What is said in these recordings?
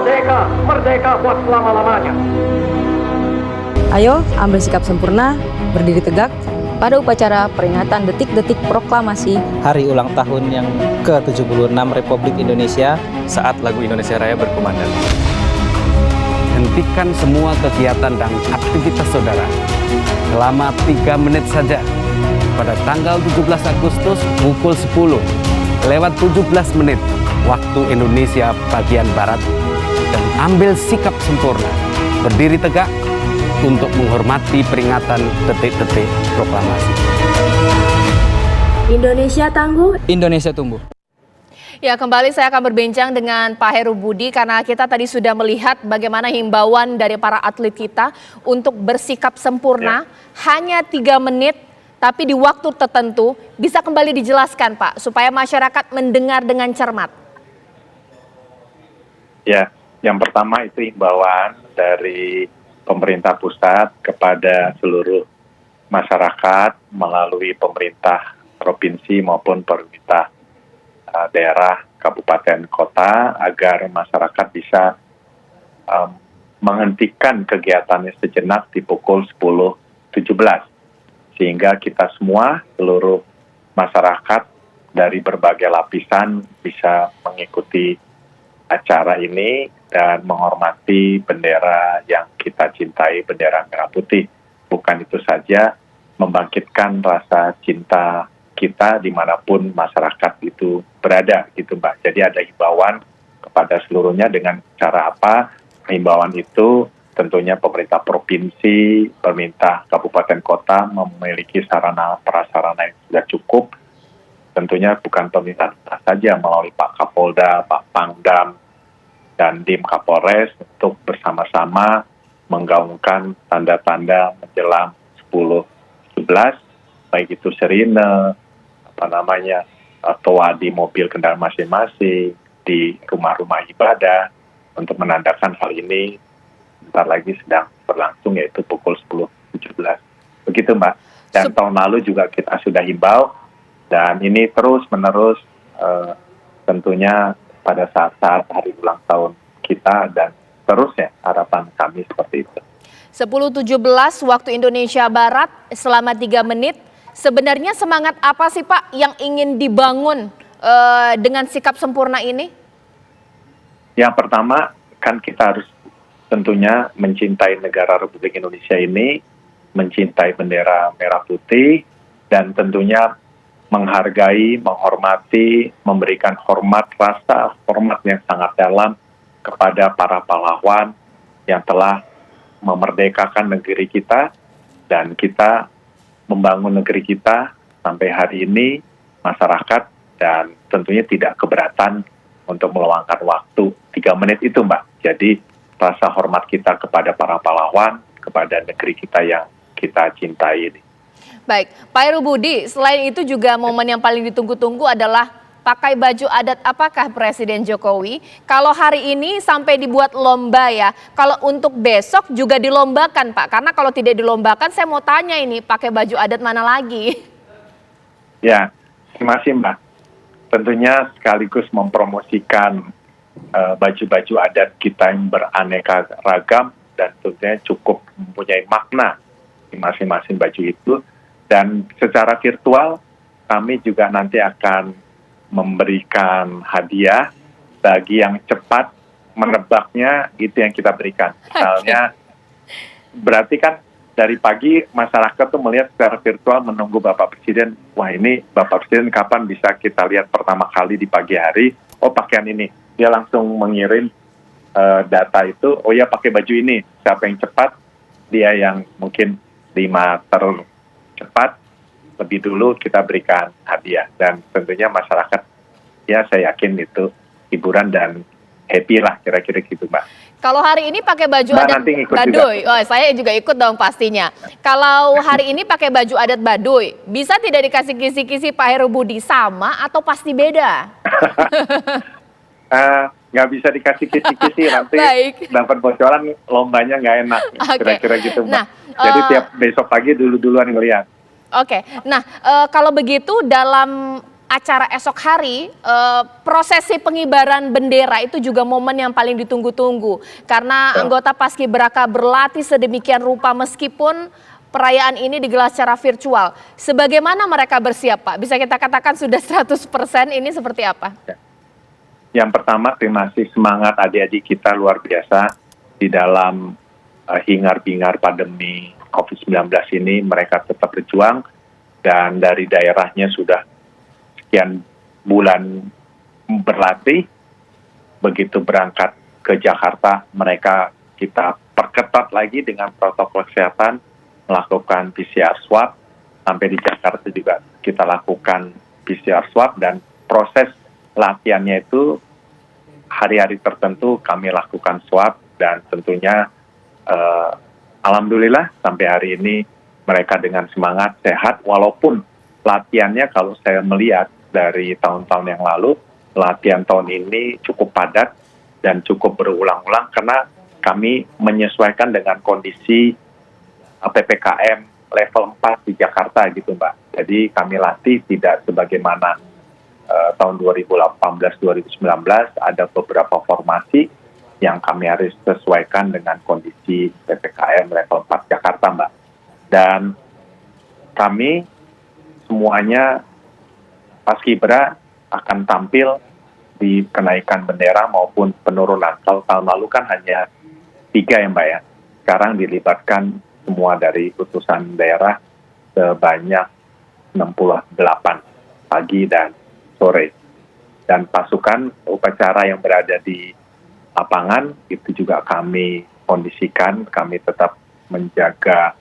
Merdeka, merdeka buat selama-lamanya. Ayo ambil sikap sempurna, berdiri tegak pada upacara peringatan detik-detik proklamasi hari ulang tahun yang ke-76 Republik Indonesia saat lagu Indonesia Raya berkumandang. Hentikan semua kegiatan dan aktivitas saudara selama 3 menit saja pada tanggal 17 Agustus pukul 10 lewat 17 menit waktu Indonesia bagian Barat, dan ambil sikap sempurna, berdiri tegak untuk menghormati peringatan detik-detik proklamasi. Indonesia tangguh, Indonesia tumbuh. Ya, kembali saya akan berbincang dengan Pak Heru Budi karena kita tadi sudah melihat bagaimana himbauan dari para atlet kita untuk bersikap sempurna hanya 3 menit, tapi di waktu tertentu. Bisa kembali dijelaskan Pak supaya masyarakat mendengar dengan cermat. Ya, yang pertama itu himbauan dari pemerintah pusat kepada seluruh masyarakat melalui pemerintah provinsi maupun pemerintah daerah, kabupaten, kota, agar masyarakat bisa menghentikan kegiatannya sejenak di pukul 10.17. Sehingga kita semua, seluruh masyarakat dari berbagai lapisan bisa mengikuti acara ini dan menghormati bendera yang kita cintai, bendera merah putih. Bukan itu saja, membangkitkan rasa cinta kita dimanapun masyarakat itu berada, gitu Mbak. Jadi ada himbauan kepada seluruhnya dengan cara apa? Himbauan itu tentunya pemerintah provinsi, pemerintah kabupaten kota memiliki sarana prasarana yang sudah cukup. Tentunya bukan pemerintah saja, melalui Pak Kapolda, Pak Pangdam, dan Dim Kapolres untuk bersama-sama menggaungkan tanda-tanda menjelang 10.11, baik itu sirine, toa di mobil kendaraan masing-masing, di rumah-rumah ibadah, untuk menandakan hal ini bentar lagi sedang berlangsung, yaitu pukul 10.17. Begitu Mbak. Dan tahun lalu juga kita sudah himbau, dan ini terus-menerus tentunya pada saat-saat hari ulang tahun kita, dan terusnya harapan kami seperti itu. 10.17 waktu Indonesia Barat selama 3 menit. Sebenarnya semangat apa sih Pak yang ingin dibangun dengan sikap sempurna ini? Yang pertama kan kita harus tentunya mencintai negara Republik Indonesia ini, mencintai bendera merah putih, dan tentunya menghargai, menghormati, memberikan rasa hormat yang sangat dalam kepada para pahlawan yang telah memerdekakan negeri kita, dan kita membangun negeri kita sampai hari ini, masyarakat, dan tentunya tidak keberatan untuk meluangkan waktu 3 menit itu Mbak. Jadi rasa hormat kita kepada para pahlawan, kepada negeri kita yang kita cintai ini. Baik, Pak Heru Budi, selain itu juga momen yang paling ditunggu-tunggu adalah pakai baju adat apakah Presiden Jokowi? Kalau hari ini sampai dibuat lomba ya, kalau untuk besok juga dilombakan Pak. Karena kalau tidak dilombakan saya mau tanya ini pakai baju adat mana lagi? Ya, terima kasih Mbak. Tentunya sekaligus mempromosikan baju-baju adat kita yang beraneka ragam dan tentunya cukup mempunyai makna di masing-masing baju itu. Dan secara virtual kami juga nanti akan memberikan hadiah bagi yang cepat menebaknya, itu yang kita berikan. Misalnya, berarti kan dari pagi masyarakat tuh melihat secara virtual menunggu Bapak Presiden. Wah, ini Bapak Presiden kapan bisa kita lihat pertama kali di pagi hari? Oh, pakaian ini. Dia langsung mengirim data itu. Oh ya, pakai baju ini. Siapa yang cepat? Dia yang mungkin 5 tercepat. Lebih dulu kita berikan hadiah, dan tentunya masyarakat, ya saya yakin itu hiburan dan happy lah, kira-kira gitu Mbak. Kalau hari ini pakai baju adat Baduy, oh, saya juga ikut dong pastinya. Kalau hari ini pakai baju adat Baduy, bisa tidak dikasih kisi-kisi Pak Heru Budi, sama atau pasti beda? Nggak bisa dikasih kisi-kisi, nanti dapat bocoran lombanya nggak enak, kira-kira gitu Mbak. Nah, jadi tiap besok pagi duluan ngeliat. Oke, nah kalau begitu dalam acara esok hari, prosesi pengibaran bendera itu juga momen yang paling ditunggu-tunggu. Karena anggota Paskibraka berlatih sedemikian rupa meskipun perayaan ini digelar secara virtual. Sebagaimana mereka bersiap, Pak? Bisa kita katakan sudah 100%, ini seperti apa? Yang pertama, terima kasih semangat adik-adik kita luar biasa di dalam hingar-bingar pandemi COVID-19 ini. Mereka tetap berjuang dan dari daerahnya sudah sekian bulan berlatih. Begitu berangkat ke Jakarta, mereka kita perketat lagi dengan protokol kesehatan, melakukan PCR swab. Sampai di Jakarta juga kita lakukan PCR swab dan proses latihannya itu hari-hari tertentu kami lakukan swab dan tentunya alhamdulillah sampai hari ini mereka dengan semangat sehat walaupun latihannya kalau saya melihat dari tahun-tahun yang lalu latihan tahun ini cukup padat dan cukup berulang-ulang karena kami menyesuaikan dengan kondisi PPKM level 4 di Jakarta gitu Mbak. Jadi kami latih tidak sebagaimana tahun 2018-2019 ada beberapa formasi yang kami harus sesuaikan dengan kondisi PPKM level 4 Jakarta Mbak. Dan kami semuanya Paskibra akan tampil di kenaikan bendera maupun penurunan. Kalau tahun lalu kan hanya 3 ya Mbak ya. Sekarang dilibatkan semua dari utusan daerah sebanyak 68 pagi dan sore. Dan pasukan upacara yang berada di lapangan itu juga kami kondisikan, kami tetap menjaga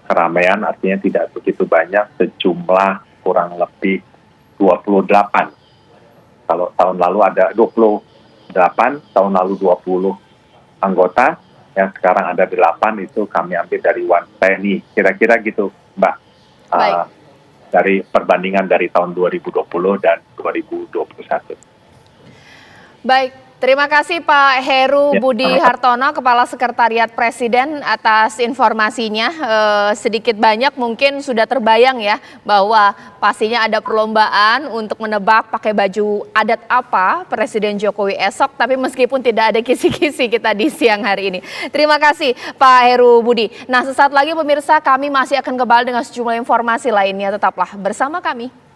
keramaian, artinya tidak begitu banyak, sejumlah kurang lebih 28. Kalau tahun lalu ada 28, tahun lalu 20 anggota, yang sekarang ada 8 itu kami ambil dari One TNI, kira-kira gitu Mbak. Dari perbandingan dari tahun 2020 dan 2021. Baik, terima kasih Pak Heru Budi Hartono, Kepala Sekretariat Presiden atas informasinya. Sedikit banyak mungkin sudah terbayang ya bahwa pastinya ada perlombaan untuk menebak pakai baju adat apa Presiden Jokowi esok, tapi meskipun tidak ada kisi-kisi kita di siang hari ini. Terima kasih Pak Heru Budi. Nah, sesaat lagi pemirsa kami masih akan kembali dengan sejumlah informasi lainnya. Tetaplah bersama kami.